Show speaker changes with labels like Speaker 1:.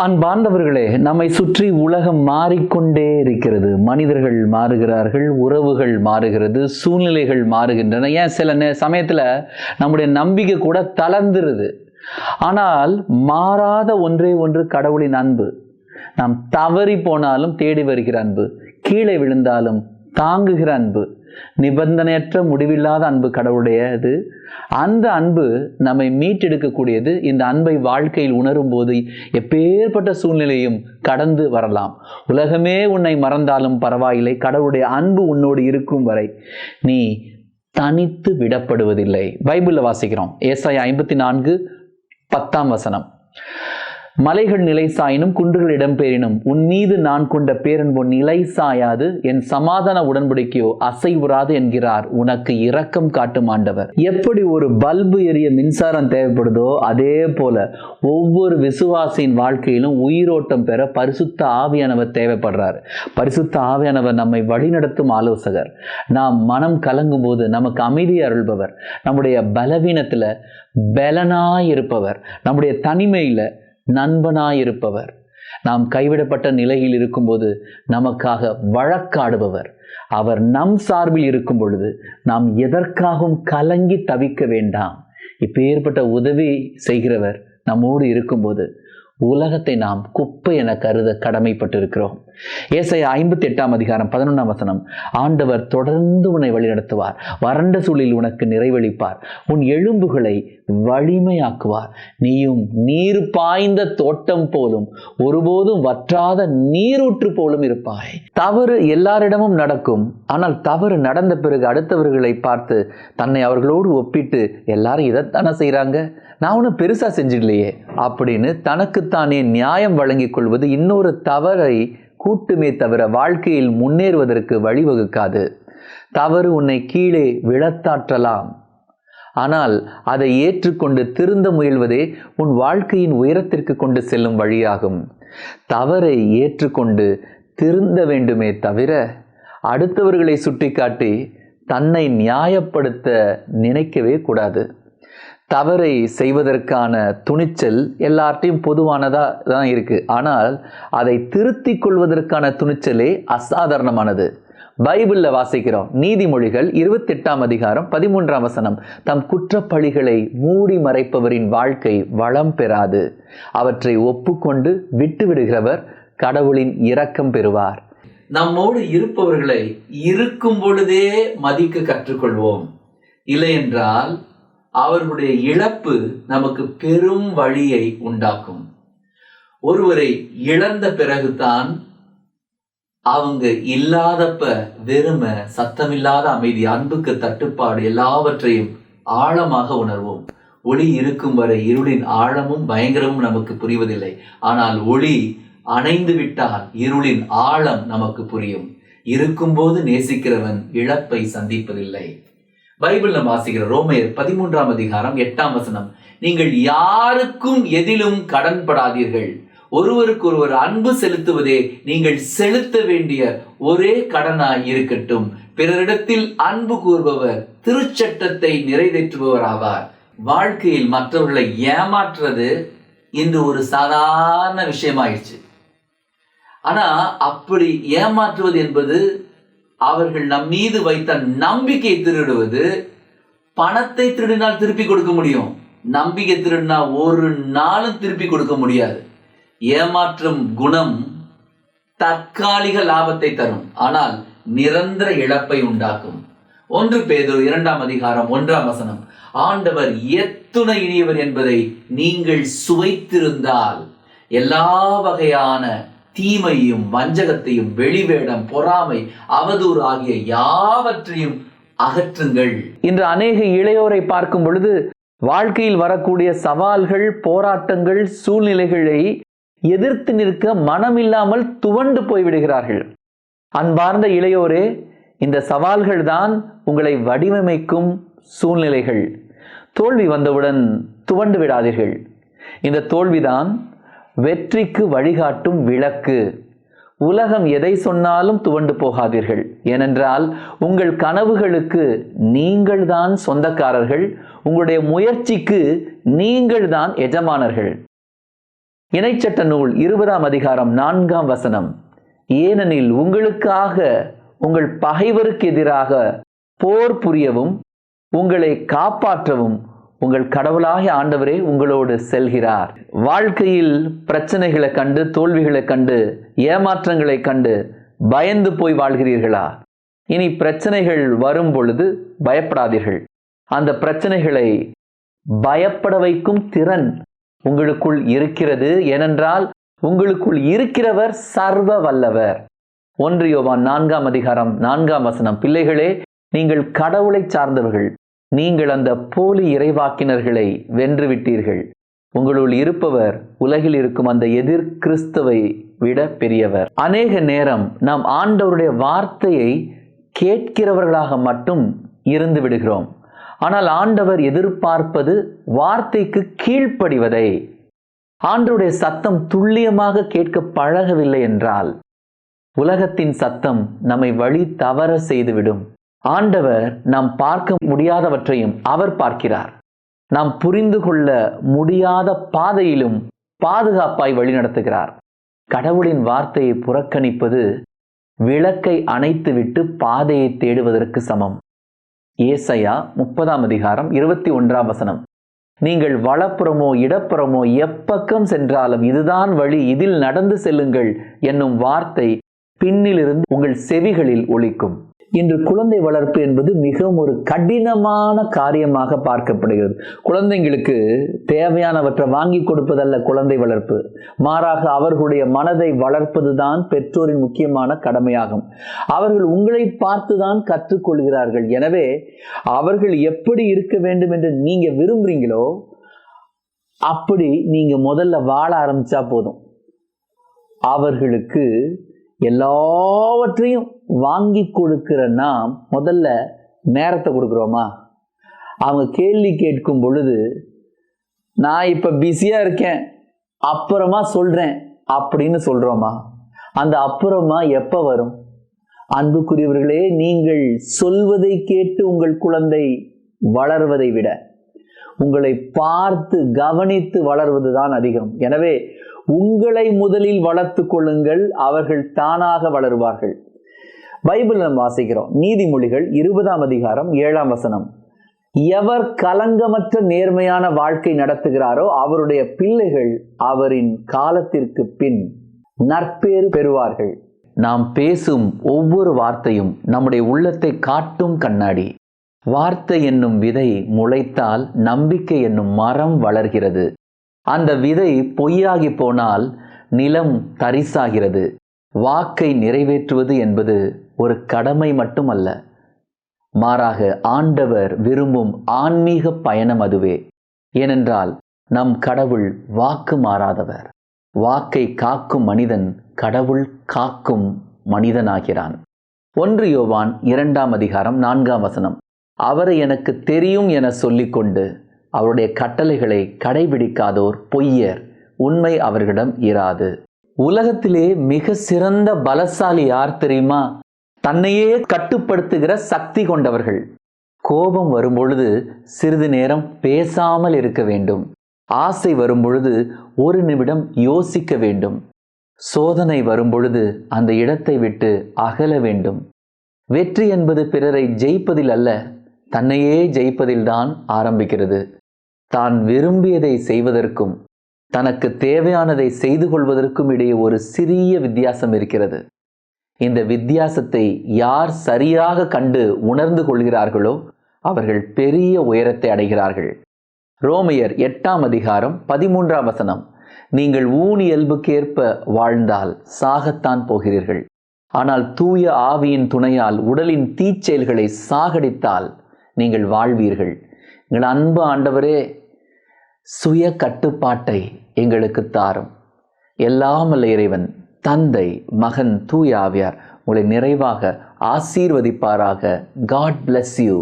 Speaker 1: அன்பார்ந்தவர்களே, நம்மை சுற்றி உலகம் மாறிக்கொண்டே இருக்கிறது. மனிதர்கள் மாறுகிறார்கள், உறவுகள் மாறுகிறது, சூழ்நிலைகள் மாறுகின்றன. ஏன் சில சமயத்தில் நம்முடைய நம்பிக்கை கூட தளர்ந்துருது. ஆனால் மாறாத ஒன்றே ஒன்று கடவுளின் அன்பு. நாம் தவறி போனாலும் தேடி வருகிற அன்பு, கீழே விழுந்தாலும் தாங்குகிற அன்பு, நிபந்தனையற்ற முடிவில்லாத அன்பு கடவுளுடையது. அந்த அன்பு நம்மை மீட்டெடுக்கக்கூடியது. இந்த அன்பை வாழ்க்கையில் உணரும் போது எப்பேற்பட்ட சூழ்நிலையும் கடந்து வரலாம். உலகமே உன்னை மறந்தாலும் பரவாயில்லை, கடவுளுடைய அன்பு உன்னோடு இருக்கும் வரை நீ தனித்து விடப்படுவதில்லை. பைபிளில் வாசிக்கிறோம், ஏசாயா 54:10 மலைகள் நிலை சாயினும் குன்றுகள் இடம்பெயரினும் உன் மீது நான் கொண்ட பேரன்பு நிலை சாயாது, என் சமாதான உடன்படிக்கையோ அசைவுறாது என்கிறார் உனக்கு இரக்கம் காட்டும் ஆண்டவர். எப்படி ஒரு பல்பு எரிய மின்சாரம் தேவைப்படுதோ அதே போல ஒவ்வொரு விசுவாசியின் வாழ்க்கையிலும் உயிரோட்டம் பெற பரிசுத்த ஆவியானவர் தேவைப்படுறார். பரிசுத்த ஆவியானவர் நம்மை வழிநடத்தும் ஆலோசகர். நாம் மனம் கலங்கும் போது நமக்கு அமைதி அருள்பவர், நம்முடைய பலவீனத்துல பலனாயிருப்பவர், நம்முடைய தனிமையில நண்பனாயிருப்பவர், நாம் கைவிடப்பட்ட நிலையில் இருக்கும்போது நமக்காக வழக்காடுபவர். அவர் நம் சார்பில் இருக்கும் பொழுது நாம் எதற்காகவும் கலங்கி தவிக்க வேண்டாம். இப்பேற்பட்ட உதவி செய்கிறவர் நம்மோடு இருக்கும்போது உலகத்தை நாம் குப்பை என கருத கடமைப்பட்டிருக்கிறோம். ஏசாயா 58:11 ஆண்டவர் தொடர்ந்து உன்னை வழிநடத்துவார், வறண்ட சூழலில் உனக்கு நிறைவளிப்பார், உன் எலும்புகளை வலிமையாக்குவார், நீயும் நீர் பாய்ந்த தோட்டம் போலும் ஒருபோதும் வற்றாத நீரூற்று போலும் இருப்பாய். தவறு எல்லாரிடமும் நடக்கும். ஆனால் தவறு நடந்த பிறகு அடுத்தவர்களை பார்த்து தன்னை அவர்களோடு ஒப்பிட்டு எல்லாரும் இதைத்தானே செய்கிறாங்க, நான் ஒன்றும் பெருசா செஞ்சிடலையே அப்படின்னு தனக்குத்தானே நியாயம் வழங்கிக் கொள்வது இன்னொரு தவறை கூட்டுமே தவிர வாழ்க்கையில் முன்னேறுவதற்கு வழிவகுக்காது. தவறு உன்னை கீழே விழத்தாற்றலாம், ஆனால் அதை ஏற்றுக்கொண்டு திருந்த முயல்வதே உன் வாழ்க்கையின் உயரத்திற்கு கொண்டு செல்லும் வழியாகும். தவறை ஏற்றுக்கொண்டு திருந்த வேண்டுமே தவிர அடுத்தவர்களை சுட்டிக்காட்டி தன்னை நியாயப்படுத்த நினைக்கவே கூடாது. தவறை செய்வதற்கான துணிச்சல் எல்லார்ட்டையும் பொதுவானதாக தான் இருக்குது. ஆனால் அதை திருத்திக் கொள்வதற்கான துணிச்சலே அசாதாரணமானது. பைபிளில் வாசிக்கிறோம், நீதிமொழிகள் 28:13 தம் குற்றப்பழிகளை மூடி மறைப்பவரின் வாழ்க்கை வளம் பெறாது, அவற்றை ஒப்புக்கொண்டு விட்டு விடுகிறவர் கடவுளின் இரக்கம் பெறுவார். நம்மோடு இருப்பவர்களை இருக்கும் பொழுதே மதிக்க கற்றுக்கொள்வோம். இல்லை என்றால் அவர்களுடைய இழப்பு நமக்கு பெரும் வழியை உண்டாக்கும். ஒருவரை இழந்த பிறகுதான் அவங்க இல்லாதப்ப வெறுமை, சத்தமில்லாத அமைதி, அன்புக்கு தட்டுப்பாடு எல்லாவற்றையும் ஆழமாக உணர்வோம். ஒளி இருக்கும் வரை இருளின் ஆழமும் பயங்கரமும் நமக்கு புரிவதில்லை. ஆனால் ஒளி அணைந்து விட்டால் இருளின் ஆழம் நமக்கு புரியும். இருக்கும்போது நேசிக்கிறவன் இழப்பை சந்திப்பதில்லை. பைபிள் நம்ம வாசிக்கிற ரோமையர் 13:8 நீங்கள் யாருக்கும் எதிலும் கடன்படாதீர்கள், ஒருவருக்கு ஒருவர் அன்பு செலுத்துவதே நீங்கள் செலுத்த வேண்டிய ஒரே கடனாய் இருக்கட்டும். பிறரிடத்தில் அன்பு கூறுபவர் திருச்சட்டத்தை நிறைவேற்றுபவர் ஆவார். வாழ்க்கையில் மற்றவர்களை ஏமாற்றுறது இன்று ஒரு சாதாரண விஷயமாயிடுச்சு. ஆனா அப்படி ஏமாற்றுவது என்பது அவர்கள் நம் மீது வைத்த நம்பிக்கை திருடுவது. பணத்தை திருடினால் திருப்பி கொடுக்க முடியும், நம்பிக்கை திருடினா ஒரு நாளும் திருப்பி கொடுக்க முடியாது. ஏமாற்றும் குணம் தற்காலிக லாபத்தை தரும், ஆனால் நிரந்தர இழப்பை உண்டாக்கும். 1 பேதுரு 2:1 ஆண்டவர் எத்துணை இனியவர் என்பதை நீங்கள் சுவைத்திருந்தால் எல்லா வகையான தீமையும் வஞ்சகத்தையும் வெளிவேடம் பொறாமை அவதூறு ஆகிய யாவற்றையும் அகற்றுங்கள். இன்று அநேக இளையோரை பார்க்கும் பொழுது வாழ்க்கையில் வரக்கூடிய சவால்கள், போராட்டங்கள், சூழ்நிலைகளை எதிர்த்து நிற்க மனமில்லாமல் துவண்டு போய்விடுகிறார்கள். அன்பார்ந்த இளையோரே, இந்த சவால்கள் தான் உங்களை வடிவமைக்கும் சூழ்நிலைகள். தோல்வி வந்தவுடன் துவண்டு விடாதீர்கள். இந்த தோல்விதான் வெற்றிக்கு வழிகாட்டும் விளக்கு. உலகம் எதை சொன்னாலும் துவண்டு போகாதீர்கள். ஏனென்றால் உங்கள் கனவுகளுக்கு நீங்கள் தான் சொந்தக்காரர்கள், உங்களுடைய முயற்சிக்கு நீங்கள் தான் எஜமானர்கள். இணைச்சட்ட நூல் 20ஆம் அதிகாரம் 4ஆம் வசனம், ஏனெனில் உங்களுக்காக உங்கள் பகைவருக்கு எதிராக போர் புரியவும் உங்களை காப்பாற்றவும் உங்கள் கடவுளாகிய ஆண்டவரே உங்களோடு செல்கிறார். வாழ்க்கையில் பிரச்சனைகளை கண்டு, தோல்விகளை கண்டு, ஏமாற்றங்களை கண்டு பயந்து போய் வாழ்கிறீர்களா? இனி பிரச்சனைகள் வரும் பொழுது பயப்படாதீர்கள். அந்த பிரச்சனைகளை பயப்பட வைக்கும் திறன் உங்களுக்குள் இருக்கிறது. ஏனென்றால் உங்களுக்குள் இருக்கிறவர் சர்வ வல்லவர். 1 யோவான் 4ஆம் அதிகாரம் 4ஆம் வசனம், பிள்ளைகளே, நீங்கள் கடவுளை சார்ந்தவர்கள், நீங்கள் அந்த போலி இறைவாக்கினர்களை வென்றுவிட்டீர்கள். உங்களுள் இருப்பவர் உலகில் இருக்கும் அந்த எதிர் கிறிஸ்துவை விட பெரியவர். அநேக நேரம் நாம் ஆண்டவருடைய வார்த்தையை கேட்கிறவர்களாக மட்டும் இருந்து விடுகிறோம். ஆனால் ஆண்டவர் எதிர்பார்ப்பது வார்த்தைக்கு கீழ்ப்படிவதை. ஆண்டவருடைய சத்தம் துல்லியமாக கேட்க பழகவில்லை என்றால் உலகத்தின் சத்தம் நம்மை வழி தவற செய்துவிடும். ஆண்டவர் நாம் பார்க்க முடியாதவற்றையும் அவர் பார்க்கிறார். நாம் புரிந்து கொள்ள முடியாத பாதையிலும் பாதுகாப்பாய் வழிநடத்துகிறார். கடவுளின் வார்த்தையை புறக்கணிப்பது விளக்கை அணைத்துவிட்டு பாதையை தேடுவதற்கு சமம். ஏசாயா 30ஆம் அதிகாரம் 21ஆம் வசனம், நீங்கள் வலப்புறமோ இடப்புறமோ எப்பக்கம் சென்றாலும் இதுதான் வழி, இதில் நடந்து செல்லுங்கள் என்னும் வார்த்தை பின்னிலிருந்து உங்கள் செவிகளில் ஒலிக்கும். இன்று குழந்தை வளர்ப்பு என்பது மிகவும் ஒரு கடினமான காரியமாக பார்க்கப்படுகிறது. குழந்தைங்களுக்கு தேவையானவற்றை வாங்கி கொடுப்பதல்ல குழந்தை வளர்ப்பு, மாறாக அவர்களுடைய மனதை வளர்ப்பதுதான் பெற்றோரின் முக்கியமான கடமையாகும். அவர்கள் உங்களை பார்த்துதான் கற்றுக்கொள்கிறார்கள். எனவே அவர்கள் எப்படி இருக்க வேண்டும் என்று நீங்க விரும்புறீங்களோ அப்படி நீங்க முதல்ல வாழ ஆரம்பிச்சா போதும். அவர்களுக்கு எல்லாவற்றையும் வாங்கி கொடுக்கிற நாம் முதல்ல நேரத்தை கொடுக்குறோமா? அவங்க கேள்வி கேட்கும் பொழுது நான் இப்ப பிஸியா இருக்கேன் அப்புறமா சொல்றேன் அப்படின்னு சொல்றோமா? அந்த அப்புறமா எப்ப வரும்? அன்புக்குரியவர்களே, நீங்கள் சொல்வதை கேட்டு உங்கள் குழந்தை வளர்வதை விட உங்களை பார்த்து கவனித்து வளர்வதுதான் அதிகம். எனவே உங்களை முதலில் வளர்த்து கொள்ளுங்கள், அவர்கள் தானாக வளருவார்கள். பைபிள் நாம் வாசிக்கிறோம். நீதிமொழிகள் 20ஆம் அதிகாரம் 7ஆம் வசனம், எவர் கலங்கமற்ற நேர்மையான வாழ்க்கை நடத்துகிறாரோ அவருடைய பிள்ளைகள் அவரின் காலத்திற்கு பின் நற்பேறு பெறுவார்கள். நாம் பேசும் ஒவ்வொரு வார்த்தையும் நம்முடைய உள்ளத்தை காட்டும் கண்ணாடி. வார்த்தை என்னும் விதை முளைத்தால் நம்பிக்கை என்னும் மரம் வளர்கிறது. அந்த விதை பொய்யாகி போனால் நிலம் தரிசாகிறது. வாக்கை நிறைவேற்றுவது என்பது ஒரு கடமை மட்டுமல்ல, மாறாக ஆண்டவர் விரும்பும் ஆன்மீக பயணம் அதுவே. ஏனென்றால் நம் கடவுள் வாக்கு மாறாதவர். வாக்கை காக்கும் மனிதன் கடவுள் காக்கும் மனிதனாகிறான். 1 யோவான் 2ஆம் அதிகாரம் 4ஆம் வசனம், அவரை எனக்கு தெரியும் என சொல்லிக்கொண்டு அவருடைய கட்டளைகளை கடைபிடிக்காதோர் பொய்யர், உண்மை அவர்களிடம் இராது. உலகத்திலே மிக சிறந்த பலசாலி யார் தெரியுமா? தன்னையே கட்டுப்படுத்துகிற சக்தி கொண்டவர்கள். கோபம் வரும்பொழுது சிறிது நேரம் பேசாமல் இருக்க வேண்டும். ஆசை வரும்பொழுது ஒரு நிமிடம் யோசிக்க வேண்டும். சோதனை வரும்பொழுது அந்த இடத்தை விட்டு அகல வேண்டும். வெற்றி என்பது பிறரை ஜெயிப்பதில் அல்ல, தன்னையே ஜெயிப்பதில்தான் ஆரம்பிக்கிறது. தான் விரும்பியதை செய்வதற்கும் தனக்கு தேவையானதை செய்து கொள்வதற்கும் இடையே ஒரு சிறிய வித்தியாசம் இருக்கிறது. இந்த வித்தியாசத்தை யார் சரியாக கண்டு உணர்ந்து கொள்கிறார்களோ அவர்கள் பெரிய உயரத்தை அடைகிறார்கள். ரோமையர் 8ஆம் அதிகாரம் 13ஆம் வசனம், நீங்கள் ஊனியல்புக்கேற்ப வாழ்ந்தால் சாகத்தான் போகிறீர்கள். ஆனால் தூய ஆவியின் துணையால் உடலின் தீச்செயல்களை சாகடித்தால் நீங்கள் வாழ்வீர்கள். எங்கள் அன்பு ஆண்டவரே, சுய கட்டுப்பாட்டை எங்களுக்கு தாரும். எல்லாம் வல்ல இறைவன் தந்தை, மகன், தூய ஆவியார் உங்களை நிறைவாக ஆசீர்வதிப்பாராக. God bless you.